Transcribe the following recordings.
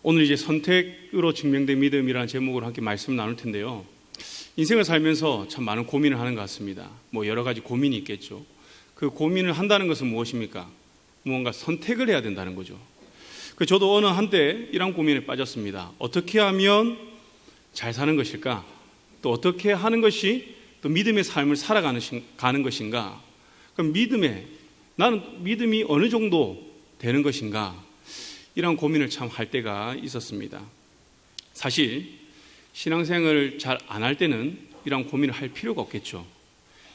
오늘 이제 선택으로 증명된 믿음이라는 제목으로 함께 말씀을 나눌 텐데요. 인생을 살면서 참 많은 고민을 하는 것 같습니다. 여러 가지 고민이 있겠죠. 그 고민을 한다는 것은 무엇입니까? 무언가 선택을 해야 된다는 거죠. 저도 어느 한때 이런 고민에 빠졌습니다. 어떻게 하면 잘 사는 것일까? 또 어떻게 하는 것이 또 믿음의 삶을 살아가는 것인가? 그럼 나는 믿음이 어느 정도 되는 것인가? 이런 고민을 참 할 때가 있었습니다. 사실 신앙생활을 잘 안 할 때는 이런 고민을 할 필요가 없겠죠.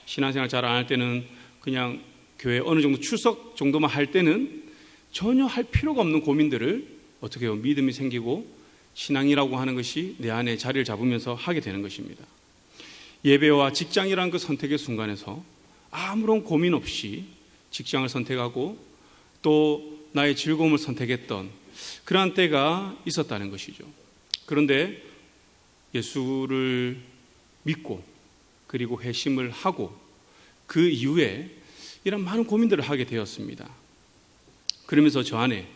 신앙생활 잘 안 할 때는 그냥 교회 어느 정도 출석 정도만 할 때는 전혀 할 필요가 없는 고민들을 어떻게 해요? 믿음이 생기고 신앙이라고 하는 것이 내 안에 자리를 잡으면서 하게 되는 것입니다. 예배와 직장이라는 그 선택의 순간에서 아무런 고민 없이 직장을 선택하고 또 나의 즐거움을 선택했던 그러한 때가 있었다는 것이죠. 그런데 예수를 믿고 그리고 회심을 하고 그 이후에 이런 많은 고민들을 하게 되었습니다. 그러면서 저 안에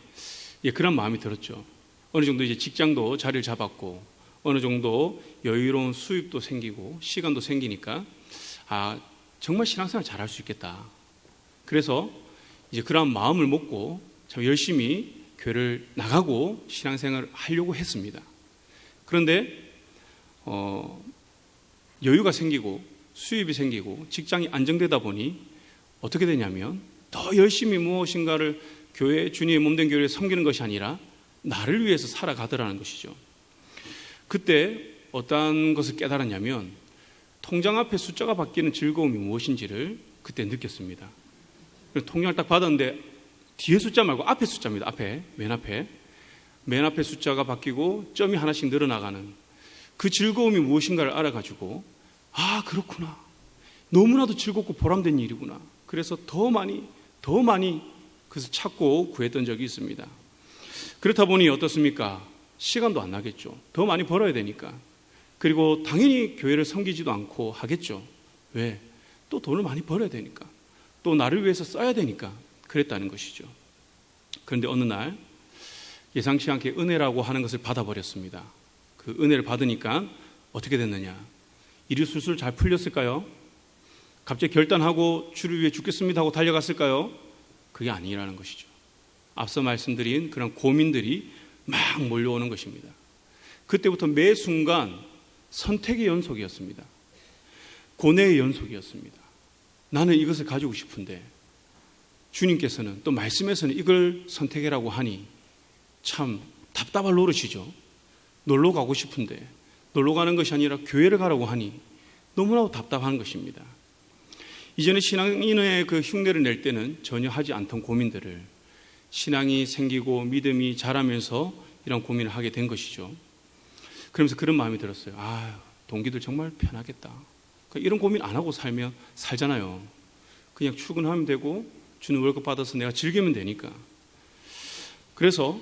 그런 마음이 들었죠. 어느 정도 이제 직장도 자리를 잡았고 어느 정도 여유로운 수입도 생기고 시간도 생기니까 정말 신앙생활 잘할 수 있겠다. 그래서 이제 그런 마음을 먹고 참 열심히 교회를 나가고 신앙생활을 하려고 했습니다. 그런데 여유가 생기고 수입이 생기고 직장이 안정되다 보니 어떻게 되냐면 더 열심히 무엇인가를 교회, 주님의 몸된 교회를 섬기는 것이 아니라 나를 위해서 살아가더라는 것이죠. 그때 어떤 것을 깨달았냐면 통장 앞에 숫자가 바뀌는 즐거움이 무엇인지를 그때 느꼈습니다. 통장을 딱 받았는데 뒤에 숫자 말고 앞에 숫자입니다. 맨 앞에 숫자가 바뀌고 점이 하나씩 늘어나가는 그 즐거움이 무엇인가를 알아가지고 그렇구나. 너무나도 즐겁고 보람된 일이구나. 그래서 더 많이 그래서 찾고 구했던 적이 있습니다. 그렇다 보니 어떻습니까? 시간도 안 나겠죠. 더 많이 벌어야 되니까. 그리고 당연히 교회를 섬기지도 않고 하겠죠. 왜? 또 돈을 많이 벌어야 되니까. 또 나를 위해서 써야 되니까 그랬다는 것이죠. 그런데 어느 날 예상치 않게 은혜라고 하는 것을 받아버렸습니다. 그 은혜를 받으니까 어떻게 됐느냐? 일이 술술 잘 풀렸을까요? 갑자기 결단하고 주를 위해 죽겠습니다 하고 달려갔을까요? 그게 아니라는 것이죠. 앞서 말씀드린 그런 고민들이 막 몰려오는 것입니다. 그때부터 매 순간 선택의 연속이었습니다. 고뇌의 연속이었습니다. 나는 이것을 가지고 싶은데 주님께서는 또 말씀에서는 이걸 선택해라고 하니 참 답답할 노릇이죠. 놀러 가고 싶은데 놀러 가는 것이 아니라 교회를 가라고 하니 너무나도 답답한 것입니다. 이전에 신앙인의 그 흉내를 낼 때는 전혀 하지 않던 고민들을 신앙이 생기고 믿음이 자라면서 이런 고민을 하게 된 것이죠. 그러면서 그런 마음이 들었어요. 동기들 정말 편하겠다. 이런 고민 안 하고 살잖아요. 그냥 출근하면 되고 주는 월급 받아서 내가 즐기면 되니까. 그래서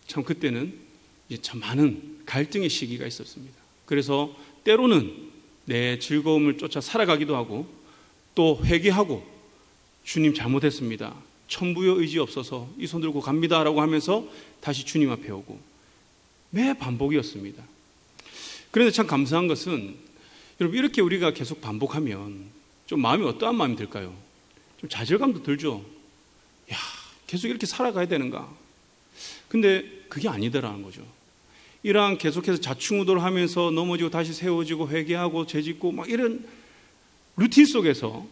참 그때는 이제 참 많은 갈등의 시기가 있었습니다. 그래서 때로는 내 즐거움을 쫓아 살아가기도 하고 또 회개하고 주님 잘못했습니다. 천부여 의지 없어서 이 손 들고 갑니다라고 하면서 다시 주님 앞에 오고 매 반복이었습니다. 그런데 참 감사한 것은 여러분 이렇게 우리가 계속 반복하면 좀 마음이 어떠한 마음이 들까요? 좀 좌절감도 들죠. 계속 이렇게 살아가야 되는가? 근데 그게 아니더라는 거죠. 이러한 계속해서 좌충우돌 하면서 넘어지고 다시 세워지고 회개하고 죄짓고 이런 루틴 속에서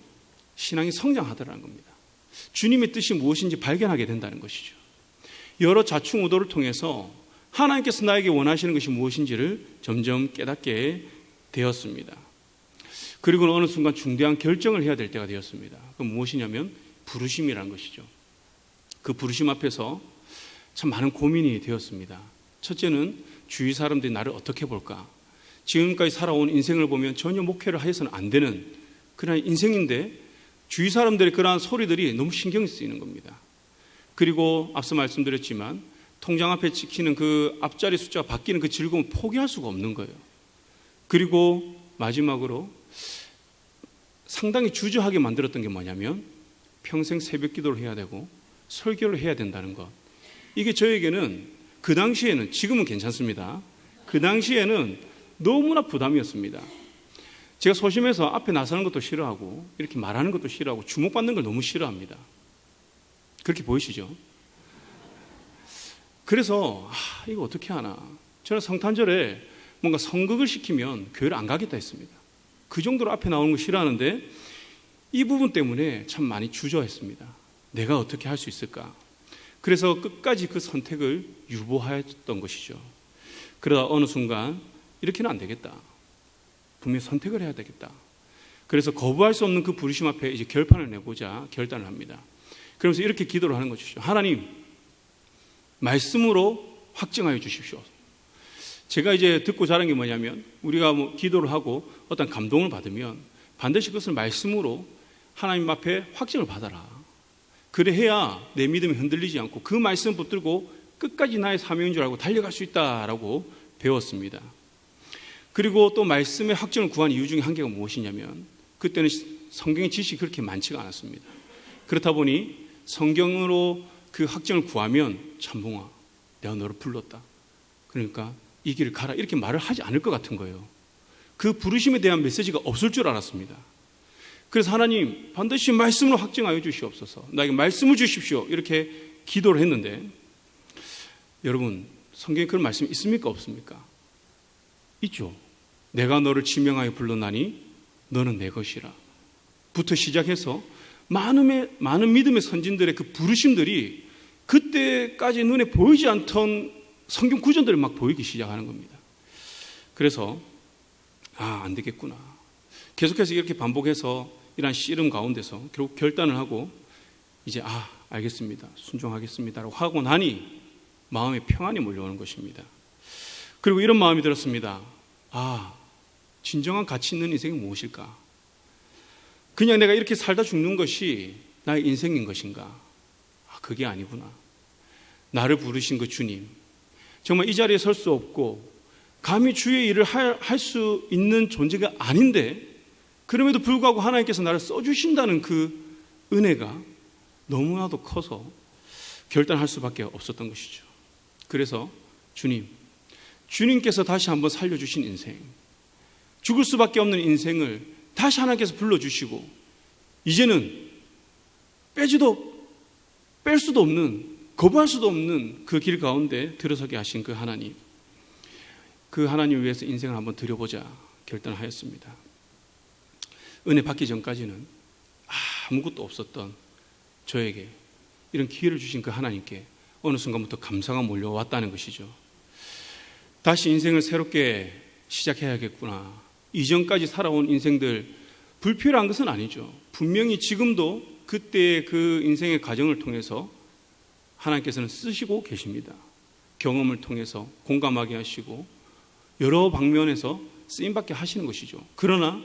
신앙이 성장하더라는 겁니다. 주님의 뜻이 무엇인지 발견하게 된다는 것이죠. 여러 좌충우돌을 통해서 하나님께서 나에게 원하시는 것이 무엇인지를 점점 깨닫게 되었습니다. 그리고 어느 순간 중대한 결정을 해야 될 때가 되었습니다. 그건 무엇이냐면 부르심이라는 것이죠. 그 부르심 앞에서 참 많은 고민이 되었습니다. 첫째는 주위 사람들이 나를 어떻게 볼까? 지금까지 살아온 인생을 보면 전혀 목회를 해서는 안 되는 그런 인생인데 주위 사람들의 그러한 소리들이 너무 신경이 쓰이는 겁니다. 그리고 앞서 말씀드렸지만 통장 앞에 찍히는 그 앞자리 숫자가 바뀌는 그 즐거움을 포기할 수가 없는 거예요. 그리고 마지막으로 상당히 주저하게 만들었던 게 뭐냐면 평생 새벽 기도를 해야 되고 설교를 해야 된다는 것. 이게 저에게는 그 당시에는, 지금은 괜찮습니다. 그 당시에는 너무나 부담이었습니다. 제가 소심해서 앞에 나서는 것도 싫어하고 이렇게 말하는 것도 싫어하고 주목받는 걸 너무 싫어합니다. 그렇게 보이시죠? 그래서 이거 어떻게 하나. 저는 성탄절에 뭔가 성극을 시키면 교회를 안 가겠다 했습니다. 그 정도로 앞에 나오는 거 싫어하는데 이 부분 때문에 참 많이 주저했습니다. 내가 어떻게 할 수 있을까? 그래서 끝까지 그 선택을 유보하였던 것이죠. 그러다 어느 순간 이렇게는 안 되겠다. 분명히 선택을 해야 되겠다. 그래서 거부할 수 없는 그 부르심 앞에 이제 결판을 내고자 결단을 합니다. 그러면서 이렇게 기도를 하는 것이죠. 하나님, 말씀으로 확증하여 주십시오. 제가 이제 듣고 자란 게 뭐냐면, 우리가 뭐 기도를 하고 어떤 감동을 받으면 반드시 그것을 말씀으로 하나님 앞에 확증을 받아라. 그래야 내 믿음이 흔들리지 않고 그 말씀 붙들고 끝까지 나의 사명인 줄 알고 달려갈 수 있다라고 배웠습니다. 그리고 또 말씀의 확증을 구한 이유 중에 한 개가 무엇이냐면, 그때는 성경의 지식이 그렇게 많지가 않았습니다. 그렇다 보니 성경으로 그 확증을 구하면, 참봉아, 내가 너를 불렀다. 그러니까 이 길을 가라. 이렇게 말을 하지 않을 것 같은 거예요. 그 부르심에 대한 메시지가 없을 줄 알았습니다. 그래서 하나님, 반드시 말씀으로 확증하여 주시옵소서. 나에게 말씀을 주십시오. 이렇게 기도를 했는데, 여러분, 성경에 그런 말씀이 있습니까? 없습니까? 있죠. 내가 너를 지명하여 불렀나니 너는 내 것이라. 부터 시작해서 많은 믿음의 선진들의 그 부르심들이 그때까지 눈에 보이지 않던 성경 구절들이 막 보이기 시작하는 겁니다. 그래서 안 되겠구나. 계속해서 이렇게 반복해서 이런 씨름 가운데서 결국 결단을 하고 이제 알겠습니다. 순종하겠습니다라고 하고 나니 마음에 평안이 몰려오는 것입니다. 그리고 이런 마음이 들었습니다. 진정한 가치 있는 인생이 무엇일까? 그냥 내가 이렇게 살다 죽는 것이 나의 인생인 것인가? 그게 아니구나. 나를 부르신 그 주님, 정말 이 자리에 설 수 없고 감히 주의 일을 할 수 있는 존재가 아닌데, 그럼에도 불구하고 하나님께서 나를 써주신다는 그 은혜가 너무나도 커서 결단할 수밖에 없었던 것이죠. 그래서 주님께서 다시 한번 살려주신 인생, 죽을 수밖에 없는 인생을 다시 하나님께서 불러주시고, 이제는 뺄 수도 없는, 거부할 수도 없는 그 길 가운데 들어서게 하신 그 하나님 위해서 인생을 한번 드려보자 결단을 하였습니다. 은혜 받기 전까지는 아무것도 없었던 저에게 이런 기회를 주신 그 하나님께 어느 순간부터 감사가 몰려왔다는 것이죠. 다시 인생을 새롭게 시작해야겠구나. 이전까지 살아온 인생들 불필요한 것은 아니죠. 분명히 지금도 그때의 그 인생의 과정을 통해서 하나님께서는 쓰시고 계십니다. 경험을 통해서 공감하게 하시고 여러 방면에서 쓰임받게 하시는 것이죠. 그러나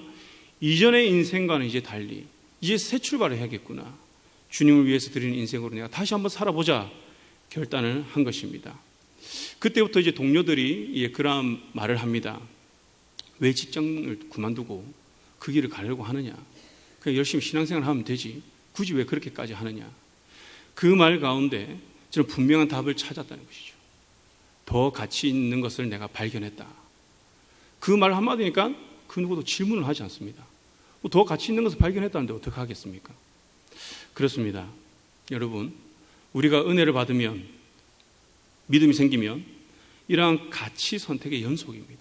이전의 인생과는 이제 달리 이제 새 출발을 해야겠구나. 주님을 위해서 드리는 인생으로 내가 다시 한번 살아보자 결단을 한 것입니다. 그때부터 이제 동료들이 그러한 말을 합니다. 왜 직장을 그만두고 그 길을 가려고 하느냐? 그냥 열심히 신앙생활 하면 되지. 굳이 왜 그렇게까지 하느냐? 그 말 가운데 저는 분명한 답을 찾았다는 것이죠. 더 가치 있는 것을 내가 발견했다. 그 말 한마디니까 그 누구도 질문을 하지 않습니다. 더 가치 있는 것을 발견했다는데 어떻게 하겠습니까? 그렇습니다. 여러분, 우리가 은혜를 받으면, 믿음이 생기면 이러한 가치 선택의 연속입니다.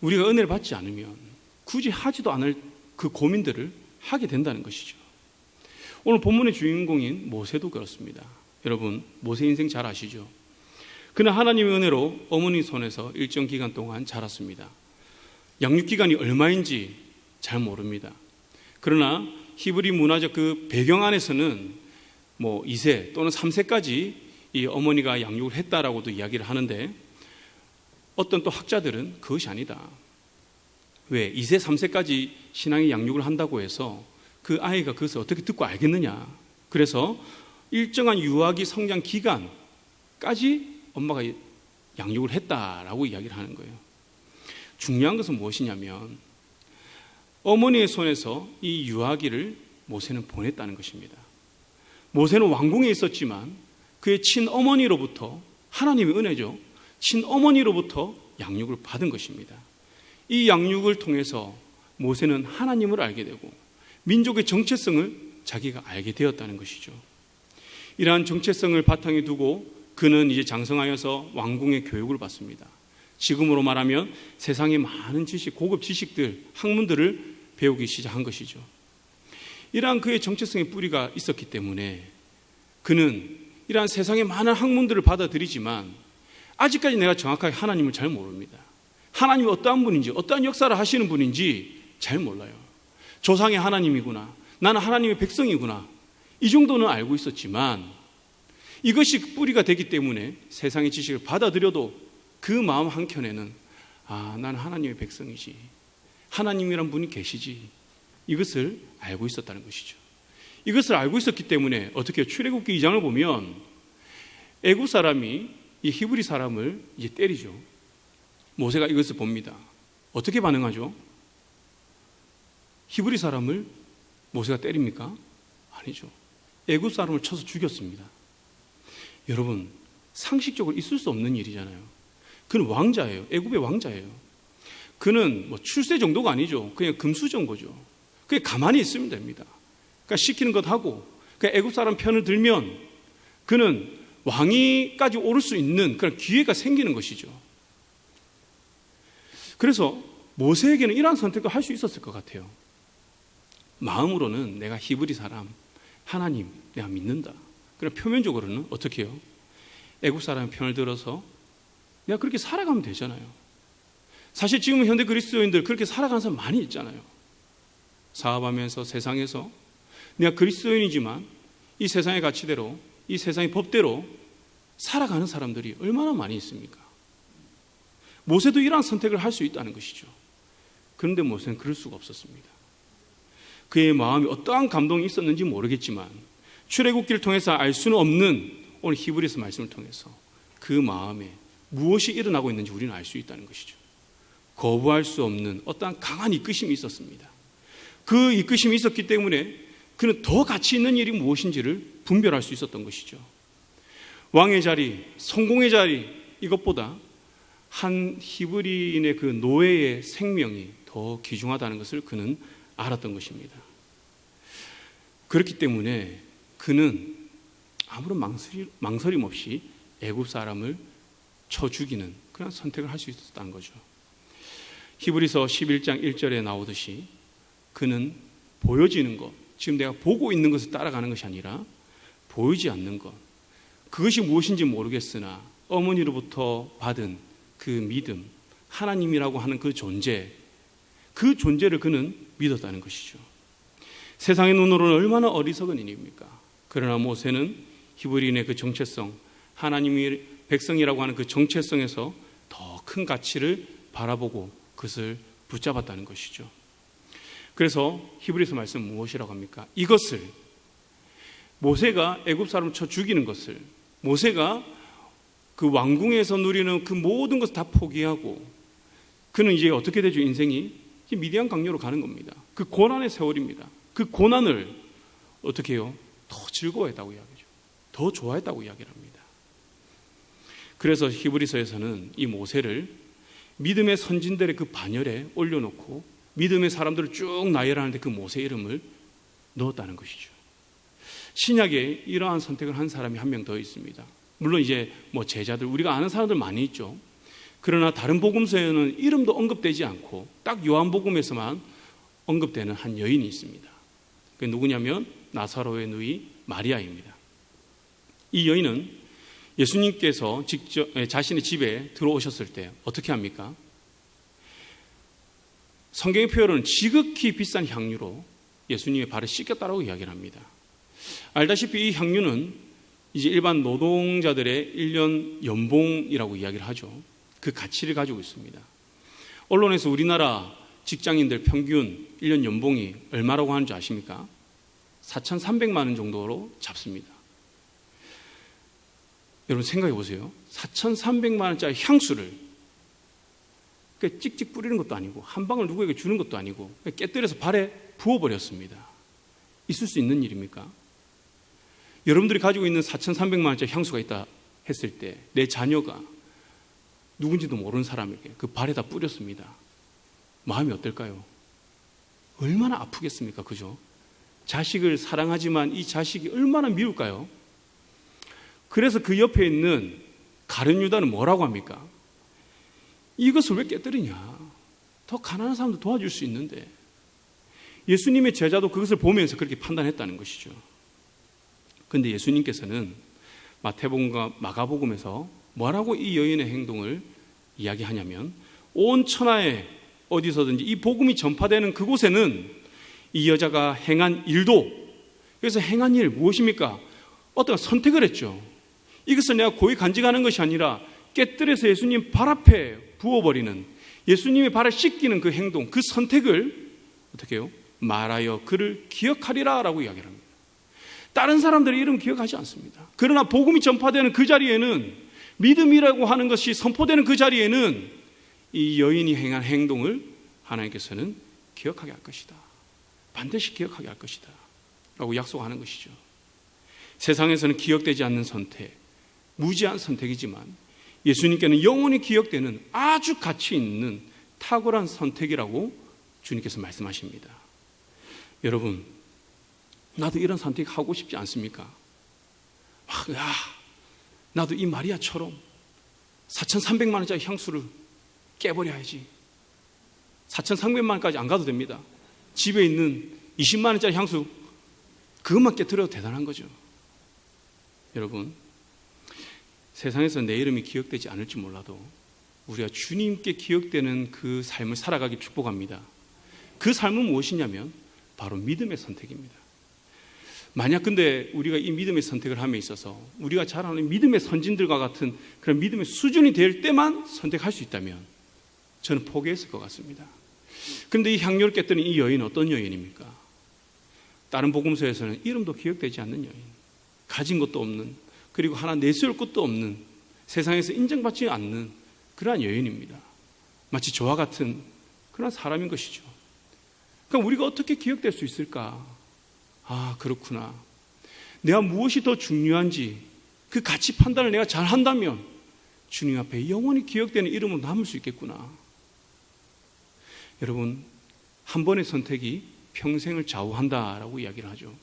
우리가 은혜를 받지 않으면 굳이 하지도 않을 그 고민들을 하게 된다는 것이죠. 오늘 본문의 주인공인 모세도 그렇습니다. 여러분, 모세 인생 잘 아시죠? 그는 하나님의 은혜로 어머니 손에서 일정 기간 동안 자랐습니다. 양육기간이 얼마인지 잘 모릅니다. 그러나 히브리 문화적 그 배경 안에서는 2세 또는 3세까지 이 어머니가 양육을 했다라고도 이야기를 하는데, 어떤 또 학자들은 그것이 아니다. 왜? 2세, 3세까지 신앙의 양육을 한다고 해서 그 아이가 그것을 어떻게 듣고 알겠느냐. 그래서 일정한 유아기 성장 기간까지 엄마가 양육을 했다라고 이야기를 하는 거예요. 중요한 것은 무엇이냐면 어머니의 손에서 이 유아기를 모세는 보냈다는 것입니다. 모세는 왕궁에 있었지만 그의 친어머니로부터 하나님의 은혜죠. 친어머니로부터 양육을 받은 것입니다. 이 양육을 통해서 모세는 하나님을 알게 되고 민족의 정체성을 자기가 알게 되었다는 것이죠. 이러한 정체성을 바탕에 두고 그는 이제 장성하여서 왕궁의 교육을 받습니다. 지금으로 말하면 세상의 많은 지식, 고급 지식들, 학문들을 배우기 시작한 것이죠. 이러한 그의 정체성의 뿌리가 있었기 때문에 그는 이러한 세상의 많은 학문들을 받아들이지만 아직까지 내가 정확하게 하나님을 잘 모릅니다. 하나님이 어떠한 분인지, 어떠한 역사를 하시는 분인지 잘 몰라요. 조상의 하나님이구나, 나는 하나님의 백성이구나, 이 정도는 알고 있었지만 이것이 뿌리가 되기 때문에 세상의 지식을 받아들여도 그 마음 한켠에는 나는 하나님의 백성이지, 하나님이란 분이 계시지, 이것을 알고 있었다는 것이죠. 이것을 알고 있었기 때문에 어떻게 출애굽기 2장을 보면 애굽 사람이 이 히브리 사람을 이제 때리죠. 모세가 이것을 봅니다. 어떻게 반응하죠? 히브리 사람을 모세가 때립니까? 아니죠. 애굽 사람을 쳐서 죽였습니다. 여러분, 상식적으로 있을 수 없는 일이잖아요. 그는 왕자예요. 애굽의 왕자예요. 그는 출세 정도가 아니죠. 그냥 금수저거죠. 그냥 가만히 있으면 됩니다. 그러니까 시키는 것 하고, 그러니까 애굽 사람 편을 들면 그는 왕위까지 오를 수 있는 그런 기회가 생기는 것이죠. 그래서 모세에게는 이러한 선택을 할 수 있었을 것 같아요. 마음으로는 내가 히브리 사람, 하나님 내가 믿는다. 그럼 표면적으로는 어떻게 해요? 애굽 사람의 편을 들어서 내가 그렇게 살아가면 되잖아요. 사실 지금 현대 그리스도인들 그렇게 살아가는 사람 많이 있잖아요. 사업하면서 세상에서 내가 그리스도인이지만 이 세상의 가치대로, 이 세상의 법대로 살아가는 사람들이 얼마나 많이 있습니까? 모세도 이러한 선택을 할 수 있다는 것이죠. 그런데 모세는 그럴 수가 없었습니다. 그의 마음이 어떠한 감동이 있었는지 모르겠지만 출애굽기를 통해서 알 수는 없는 오늘 히브리서 말씀을 통해서 그 마음에 무엇이 일어나고 있는지 우리는 알 수 있다는 것이죠. 거부할 수 없는 어떠한 강한 이끄심이 있었습니다. 그 이끄심이 있었기 때문에 그는 더 가치 있는 일이 무엇인지를 분별할 수 있었던 것이죠. 왕의 자리, 성공의 자리, 이것보다 한 히브리인의 그 노예의 생명이 더 귀중하다는 것을 그는 알았던 것입니다. 그렇기 때문에 그는 아무런 망설임 없이 애굽 사람을 쳐 죽이는 그런 선택을 할 수 있었다는 거죠. 히브리서 11장 1절에 나오듯이 그는 보여지는 것, 지금 내가 보고 있는 것을 따라가는 것이 아니라 보이지 않는 것, 그것이 무엇인지 모르겠으나 어머니로부터 받은 그 믿음, 하나님이라고 하는 그 존재, 그 존재를 그는 믿었다는 것이죠. 세상의 눈으로는 얼마나 어리석은 일입니까? 그러나 모세는 히브리인의 그 정체성, 하나님의 백성이라고 하는 그 정체성에서 더 큰 가치를 바라보고 그것을 붙잡았다는 것이죠. 그래서 히브리서 말씀은 무엇이라고 합니까? 이것을, 모세가 애굽 사람을 쳐 죽이는 것을, 모세가 그 왕궁에서 누리는 그 모든 것을 다 포기하고 그는 이제 어떻게 되죠? 인생이 미디안 강요로 가는 겁니다. 그 고난의 세월입니다. 그 고난을 어떻게 해요? 더 즐거워했다고 이야기하죠. 더 좋아했다고 이야기를 합니다. 그래서 히브리서에서는 이 모세를 믿음의 선진들의 그 반열에 올려놓고 믿음의 사람들을 쭉 나열하는데 그 모세 이름을 넣었다는 것이죠. 신약에 이러한 선택을 한 사람이 한 명 더 있습니다. 물론 이제 제자들, 우리가 아는 사람들 많이 있죠. 그러나 다른 복음서에는 이름도 언급되지 않고 딱 요한복음에서만 언급되는 한 여인이 있습니다. 그게 누구냐면 나사로의 누이 마리아입니다. 이 여인은 예수님께서 직접 자신의 집에 들어오셨을 때 어떻게 합니까? 성경의 표현은 지극히 비싼 향유로 예수님의 발을 씻겼다라고 이야기를 합니다. 알다시피 이 향유는 이제 일반 노동자들의 1년 연봉이라고 이야기를 하죠. 그 가치를 가지고 있습니다. 언론에서 우리나라 직장인들 평균 1년 연봉이 얼마라고 하는지 아십니까? 4,300만 원 정도로 잡습니다. 여러분 생각해 보세요. 4,300만 원짜리 향수를 찍찍 뿌리는 것도 아니고 한 방울 누구에게 주는 것도 아니고 깨뜨려서 발에 부어버렸습니다. 있을 수 있는 일입니까? 여러분들이 가지고 있는 4,300만 원짜리 향수가 있다 했을 때 내 자녀가 누군지도 모르는 사람에게 그 발에다 뿌렸습니다. 마음이 어떨까요? 얼마나 아프겠습니까? 그죠? 자식을 사랑하지만 이 자식이 얼마나 미울까요? 그래서 그 옆에 있는 가룟 유다는 뭐라고 합니까? 이것을 왜 깨뜨리냐? 더 가난한 사람도 도와줄 수 있는데. 예수님의 제자도 그것을 보면서 그렇게 판단했다는 것이죠. 그런데 예수님께서는 마태복음과 마가복음에서 뭐라고 이 여인의 행동을 이야기하냐면, 온 천하에 어디서든지 이 복음이 전파되는 그곳에는 이 여자가 행한 일도, 그래서 행한 일 무엇입니까? 어떤 선택을 했죠. 이것을 내가 고이 간직하는 것이 아니라 깨뜨려서 예수님 발 앞에 부어버리는, 예수님의 발을 씻기는 그 행동, 그 선택을 어떻게 해요? 말하여 그를 기억하리라 라고 이야기를 합니다. 다른 사람들의 이름 기억하지 않습니다. 그러나 복음이 전파되는 그 자리에는, 믿음이라고 하는 것이 선포되는 그 자리에는 이 여인이 행한 행동을 하나님께서는 기억하게 할 것이다. 반드시 기억하게 할 것이다 라고 약속하는 것이죠. 세상에서는 기억되지 않는 선택, 무지한 선택이지만 예수님께는 영원히 기억되는 아주 가치 있는 탁월한 선택이라고 주님께서 말씀하십니다. 여러분, 나도 이런 선택하고 싶지 않습니까? 나도 이 마리아처럼 4,300만 원짜리 향수를 깨버려야지. 4,300만 원까지 안 가도 됩니다. 집에 있는 20만 원짜리 향수 그것만 깨뜨려도 대단한 거죠. 여러분, 세상에서 내 이름이 기억되지 않을지 몰라도 우리가 주님께 기억되는 그 삶을 살아가기 축복합니다. 그 삶은 무엇이냐면 바로 믿음의 선택입니다. 만약 근데 우리가 이 믿음의 선택을 함에 있어서 우리가 잘 아는 믿음의 선진들과 같은 그런 믿음의 수준이 될 때만 선택할 수 있다면 저는 포기했을 것 같습니다. 그런데 이 향료를 깨뜨린 이 여인은 어떤 여인입니까? 다른 복음서에서는 이름도 기억되지 않는 여인, 가진 것도 없는, 그리고 하나 내세울 것도 없는, 세상에서 인정받지 않는 그러한 여인입니다. 마치 저와 같은 그런 사람인 것이죠. 그럼 우리가 어떻게 기억될 수 있을까? 그렇구나. 내가 무엇이 더 중요한지 그 가치 판단을 내가 잘 한다면 주님 앞에 영원히 기억되는 이름으로 남을 수 있겠구나. 여러분, 한 번의 선택이 평생을 좌우한다라고 이야기를 하죠.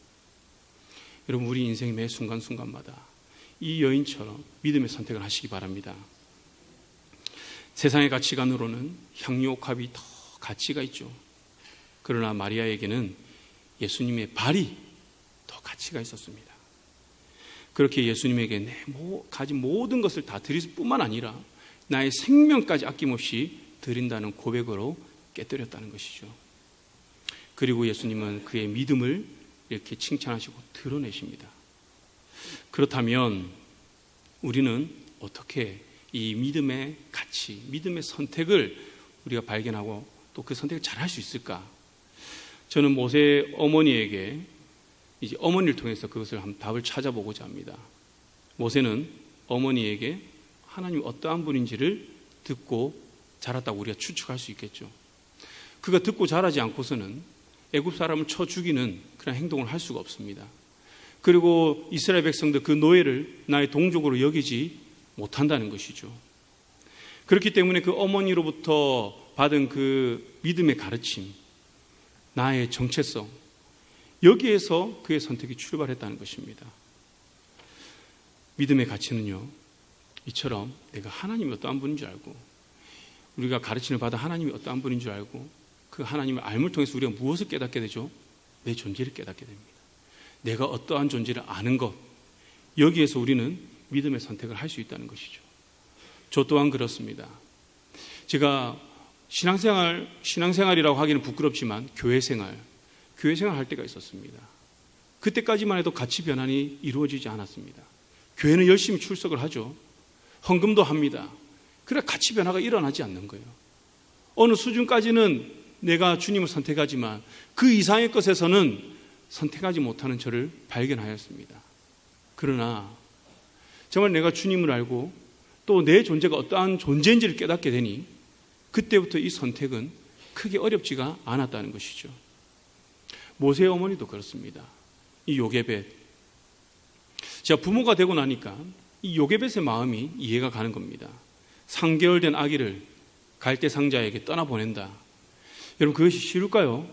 여러분, 우리 인생의 매 순간순간마다 이 여인처럼 믿음의 선택을 하시기 바랍니다. 세상의 가치관으로는 향유옥합이 더 가치가 있죠. 그러나 마리아에게는 예수님의 발이 더 가치가 있었습니다. 그렇게 예수님에게 가진 모든 것을 다 드릴 뿐만 아니라 나의 생명까지 아낌없이 드린다는 고백으로 깨뜨렸다는 것이죠. 그리고 예수님은 그의 믿음을 이렇게 칭찬하시고 드러내십니다. 그렇다면 우리는 어떻게 이 믿음의 가치, 믿음의 선택을 우리가 발견하고 또 그 선택을 잘 할 수 있을까? 저는 모세의 어머니에게 이제 어머니를 통해서 그것을 한번 답을 찾아보고자 합니다. 모세는 어머니에게 하나님이 어떠한 분인지를 듣고 자랐다고 우리가 추측할 수 있겠죠. 그가 듣고 자라지 않고서는 애굽 사람을 쳐 죽이는 그런 행동을 할 수가 없습니다. 그리고 이스라엘 백성들 그 노예를 나의 동족으로 여기지 못한다는 것이죠. 그렇기 때문에 그 어머니로부터 받은 그 믿음의 가르침, 나의 정체성, 여기에서 그의 선택이 출발했다는 것입니다. 믿음의 가치는요, 이처럼 내가 하나님이 어떠한 분인 줄 알고, 우리가 가르침을 받아 하나님이 어떠한 분인 줄 알고, 그 하나님을 알물 통해서 우리가 무엇을 깨닫게 되죠? 내 존재를 깨닫게 됩니다. 내가 어떠한 존재를 아는 것, 여기에서 우리는 믿음의 선택을 할 수 있다는 것이죠. 저 또한 그렇습니다. 제가 신앙생활이라고 하기는 부끄럽지만 교회생활 할 때가 있었습니다. 그때까지만 해도 가치 변환이 이루어지지 않았습니다. 교회는 열심히 출석을 하죠. 헌금도 합니다. 그래 가치 변화가 일어나지 않는 거예요. 어느 수준까지는 내가 주님을 선택하지만 그 이상의 것에서는 선택하지 못하는 저를 발견하였습니다. 그러나 정말 내가 주님을 알고 또 내 존재가 어떠한 존재인지를 깨닫게 되니 그때부터 이 선택은 크게 어렵지가 않았다는 것이죠. 모세의 어머니도 그렇습니다. 이 요게벳, 제가 부모가 되고 나니까 이 요게벳의 마음이 이해가 가는 겁니다. 3개월 된 아기를 갈대 상자에게 떠나보낸다. 여러분, 그것이 쉬울까요?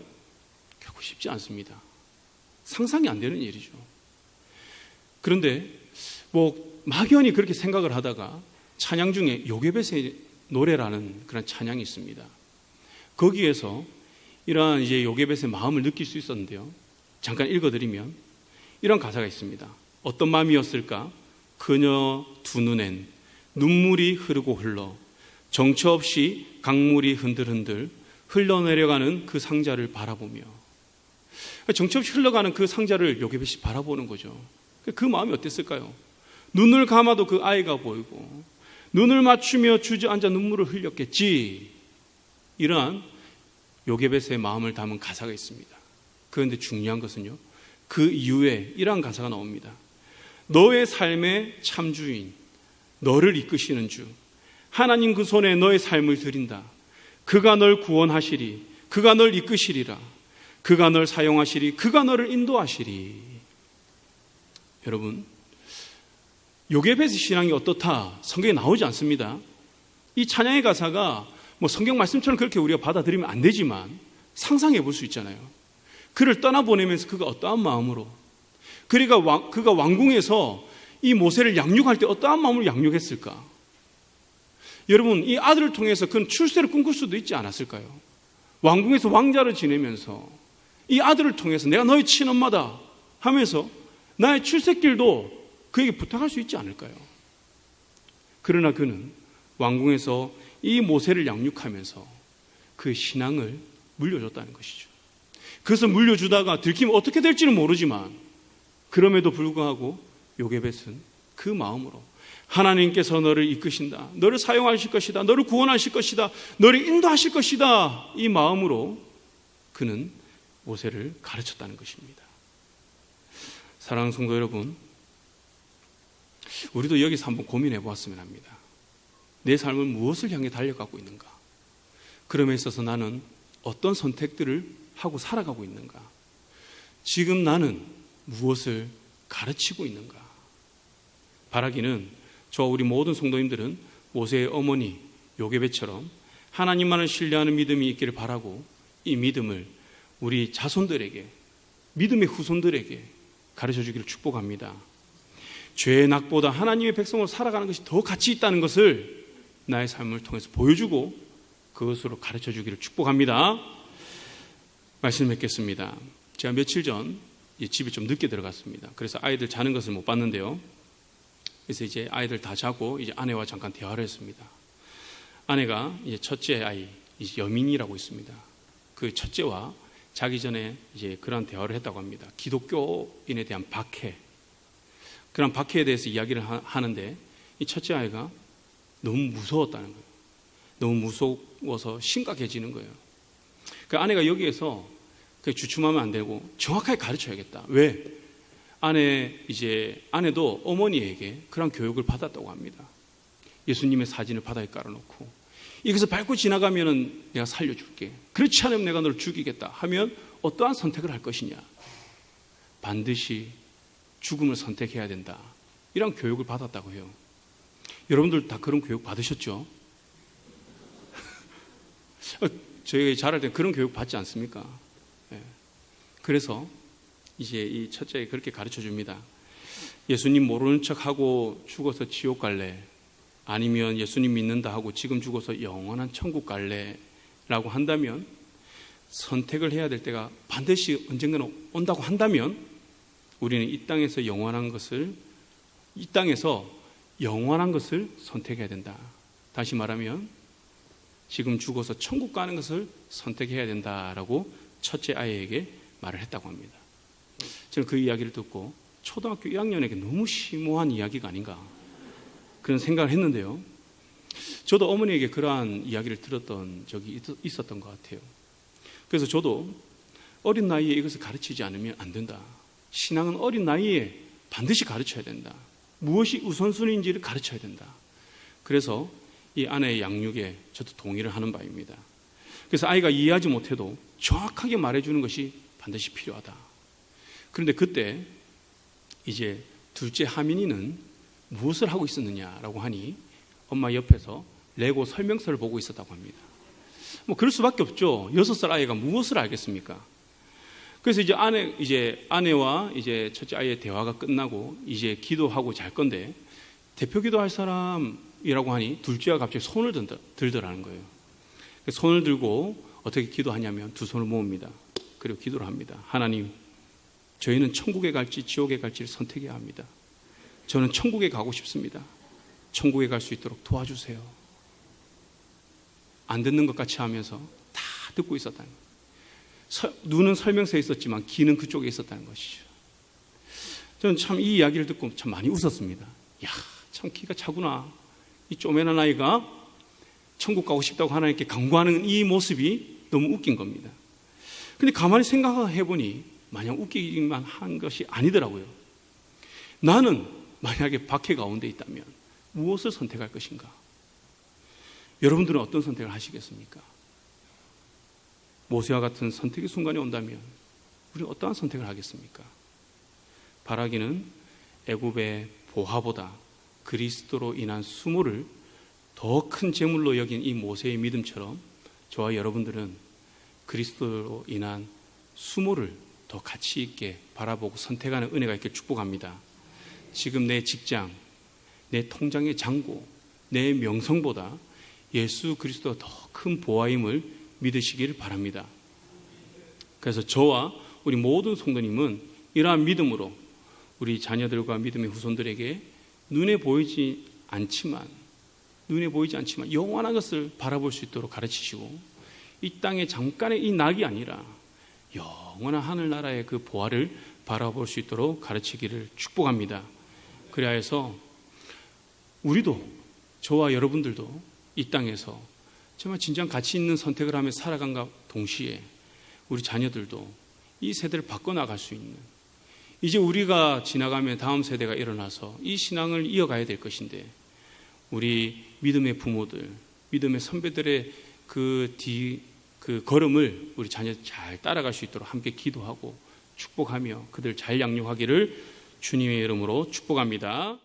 결코 쉽지 않습니다. 상상이 안 되는 일이죠. 그런데 막연히 그렇게 생각을 하다가 찬양 중에 요게벳의 노래라는 그런 찬양이 있습니다. 거기에서 이러한 이제 요게벳의 마음을 느낄 수 있었는데요. 잠깐 읽어드리면 이런 가사가 있습니다. 어떤 마음이었을까? 그녀 두 눈엔 눈물이 흐르고 흘러 정처 없이 강물이 흔들흔들 흘러내려가는 그 상자를 바라보며, 정처 없이 흘러가는 그 상자를 요게벳이 바라보는 거죠. 그 마음이 어땠을까요? 눈을 감아도 그 아이가 보이고 눈을 맞추며 주저앉아 눈물을 흘렸겠지. 이러한 요게벳의 마음을 담은 가사가 있습니다. 그런데 중요한 것은요, 그 이후에 이러한 가사가 나옵니다. 너의 삶의 참주인, 너를 이끄시는 주, 하나님 그 손에 너의 삶을 드린다. 그가 널 구원하시리, 그가 널 이끄시리라, 그가 널 사용하시리, 그가 너를 인도하시리. 여러분, 요게벳의 신앙이 어떻다? 성경에 나오지 않습니다. 이 찬양의 가사가 성경 말씀처럼 그렇게 우리가 받아들이면 안 되지만 상상해 볼 수 있잖아요. 그를 떠나보내면서 그가 어떠한 마음으로, 그가 왕궁에서 이 모세를 양육할 때 어떠한 마음으로 양육했을까? 여러분, 이 아들을 통해서 그는 출세를 꿈꿀 수도 있지 않았을까요? 왕궁에서 왕자를 지내면서 이 아들을 통해서 내가 너의 친엄마다 하면서 나의 출세길도 그에게 부탁할 수 있지 않을까요? 그러나 그는 왕궁에서 이 모세를 양육하면서 그 신앙을 물려줬다는 것이죠. 그것을 물려주다가 들키면 어떻게 될지는 모르지만 그럼에도 불구하고 요게벳은 그 마음으로 하나님께서 너를 이끄신다, 너를 사용하실 것이다, 너를 구원하실 것이다, 너를 인도하실 것이다, 이 마음으로 그는 모세를 가르쳤다는 것입니다. 사랑하는 성도 여러분, 우리도 여기서 한번 고민해 보았으면 합니다. 내 삶은 무엇을 향해 달려가고 있는가? 그럼에 있어서 나는 어떤 선택들을 하고 살아가고 있는가? 지금 나는 무엇을 가르치고 있는가? 바라기는 저와 우리 모든 성도님들은 모세의 어머니 요게벳처럼 하나님만을 신뢰하는 믿음이 있기를 바라고, 이 믿음을 우리 자손들에게, 믿음의 후손들에게 가르쳐 주기를 축복합니다. 죄의 낙보다 하나님의 백성으로 살아가는 것이 더 가치 있다는 것을 나의 삶을 통해서 보여주고 그것으로 가르쳐 주기를 축복합니다. 말씀 맺겠습니다. 제가 며칠 전 집에 좀 늦게 들어갔습니다. 그래서 아이들 자는 것을 못 봤는데요. 그래서 이제 아이들 다 자고 이제 아내와 잠깐 대화를 했습니다. 아내가 이제 첫째 아이 이제 여민이라고 있습니다. 그 첫째와 자기 전에 이제 그런 대화를 했다고 합니다. 기독교인에 대한 박해, 그런 박해에 대해서 이야기를 하는데 이 첫째 아이가 너무 무서웠다는 거예요. 너무 무서워서 심각해지는 거예요. 그 아내가 여기에서 주춤하면 안 되고 정확하게 가르쳐야겠다. 왜? 아내도 어머니에게 그런 교육을 받았다고 합니다. 예수님의 사진을 바닥에 깔아놓고 이것을 밟고 지나가면 내가 살려줄게, 그렇지 않으면 내가 너를 죽이겠다 하면 어떠한 선택을 할 것이냐? 반드시 죽음을 선택해야 된다, 이런 교육을 받았다고 해요. 여러분들 다 그런 교육 받으셨죠? 저희가 자랄 때 그런 교육 받지 않습니까? 그래서 이제 이 첫째가 그렇게 가르쳐 줍니다. 예수님 모르는 척하고 죽어서 지옥 갈래? 아니면 예수님 믿는다 하고 지금 죽어서 영원한 천국 갈래? 라고 한다면, 선택을 해야 될 때가 반드시 언젠가는 온다고 한다면 우리는 이 땅에서 영원한 것을 선택해야 된다. 다시 말하면 지금 죽어서 천국 가는 것을 선택해야 된다라고 첫째 아이에게 말을 했다고 합니다. 저는 그 이야기를 듣고 초등학교 1학년에게 너무 심오한 이야기가 아닌가 그런 생각을 했는데요. 저도 어머니에게 그러한 이야기를 들었던 적이 있었던 것 같아요. 그래서 저도 어린 나이에 이것을 가르치지 않으면 안 된다. 신앙은 어린 나이에 반드시 가르쳐야 된다. 무엇이 우선순위인지를 가르쳐야 된다. 그래서 이 아내의 양육에 저도 동의를 하는 바입니다. 그래서 아이가 이해하지 못해도 정확하게 말해주는 것이 반드시 필요하다. 그런데 그때 이제 둘째 하민이는 무엇을 하고 있었느냐라고 하니 엄마 옆에서 레고 설명서를 보고 있었다고 합니다. 뭐 그럴 수밖에 없죠. 6살 아이가 무엇을 알겠습니까? 그래서 이제 아내와 이제 첫째 아이의 대화가 끝나고 이제 기도하고 잘 건데 대표 기도할 사람이라고 하니 둘째가 갑자기 손을 들더라는 거예요. 손을 들고 어떻게 기도하냐면 두 손을 모읍니다. 그리고 기도를 합니다. 하나님, 저희는 천국에 갈지 지옥에 갈지를 선택해야 합니다. 저는 천국에 가고 싶습니다. 천국에 갈 수 있도록 도와주세요. 안 듣는 것 같이 하면서 다 듣고 있었다는 거예요. 눈은 설명서에 있었지만 귀는 그쪽에 있었다는 것이죠. 저는 참 이 이야기를 듣고 참 많이 웃었습니다. 야, 참 기가 차구나. 이 쪼매난 아이가 천국 가고 싶다고 하나님께 간구하는 이 모습이 너무 웃긴 겁니다. 근데 가만히 생각해 보니 마냥 웃기기만 한 것이 아니더라고요. 나는 만약에 박해 가운데 있다면 무엇을 선택할 것인가? 여러분들은 어떤 선택을 하시겠습니까? 모세와 같은 선택의 순간이 온다면 우리는 어떠한 선택을 하겠습니까? 바라기는 애굽의 보화보다 그리스도로 인한 수모를 더 큰 재물로 여긴 이 모세의 믿음처럼 저와 여러분들은 그리스도로 인한 수모를 더 가치 있게 바라보고 선택하는 은혜가 있길 축복합니다. 지금 내 직장, 내 통장의 잔고, 내 명성보다 예수 그리스도가 더 큰 보화임을 믿으시길 바랍니다. 그래서 저와 우리 모든 성도님은 이러한 믿음으로 우리 자녀들과 믿음의 후손들에게 눈에 보이지 않지만 영원한 것을 바라볼 수 있도록 가르치시고 이 땅의 잠깐의 이 낙이 아니라 영원한 하늘나라의 그 보화를 바라볼 수 있도록 가르치기를 축복합니다. 그래야 해서 우리도 저와 여러분들도 이 땅에서 정말 진정 가치 있는 선택을 하며 살아간과 동시에 우리 자녀들도 이 세대를 바꿔나갈 수 있는, 이제 우리가 지나가면 다음 세대가 일어나서 이 신앙을 이어가야 될 것인데 우리 믿음의 부모들, 믿음의 선배들의 그 걸음을 우리 자녀 잘 따라갈 수 있도록 함께 기도하고 축복하며 그들 잘 양육하기를 주님의 이름으로 축복합니다.